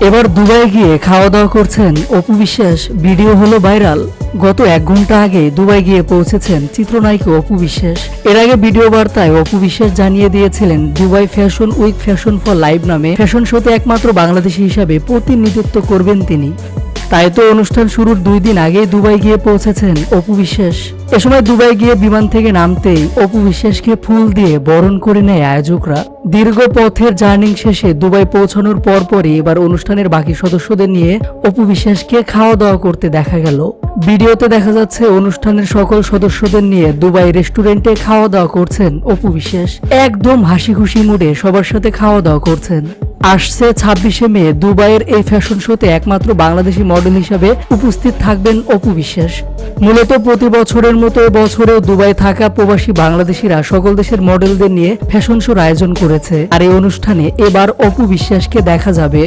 এবার দুবাই গিয়ে খাওয়া দাওয়া করছেন অপু বিশ্বাস, ভিডিও হলো ভাইরাল। গত 1 ঘন্টা আগে দুবাই গিয়ে পৌঁছেছেন চিত্রনায়িকা অপু বিশ্বাস। এর আগে ভিডিও বার্তায় অপু বিশ্বাস জানিয়ে দিয়েছিলেন Dubai fashion week fashion for live নামে ফ্যাশন শোতে একমাত্র বাংলাদেশি হিসাবে প্রতিনিধিত্ব করবেন তিনি। তাই তো অনুষ্ঠান শুরুর 2 দিন আগেই দুবাই গিয়ে পৌঁছেছেন অপু বিশ্বাস। এ সময় দুবাই গিয়ে বিমান থেকে নামতেই অপু বিশ্বাসকে ফুল দিয়ে বরণ করে নেয় আয়োজকরা। দীর্ঘ পথের জার্নি শেষে দুবাই পৌঁছানোর পরপরই এবার অনুষ্ঠানের বাকি সদস্যদের নিয়ে অপু বিশ্বাসকে খাওয়া দাওয়া করতে দেখা গেল। ভিডিওতে দেখা যাচ্ছে অনুষ্ঠানের সকল সদস্যদের নিয়ে দুবাই রেস্টুরেন্টে খাওয়া দাওয়া করছেন অপু বিশ্বাস। একদম হাসি খুশি মুডে সবার সাথে খাওয়া দাওয়া করছেন। আসছে 26শে মে দুবাইয়ের এই ফ্যাশন শোতে একমাত্র বাংলাদেশি মডেল হিসাবে উপস্থিত থাকবেন অপু বিশ্বাস। মূলত প্রতি বছরের মতো বছরেও দুবাই থাকা প্রবাসী বাংলাদেশিরা সকল দেশের মডেলদের নিয়ে ফ্যাশন শোর আয়োজন করেছে। আর এই অনুষ্ঠানে এবার অপু বিশ্বাসকে দেখা যাবে।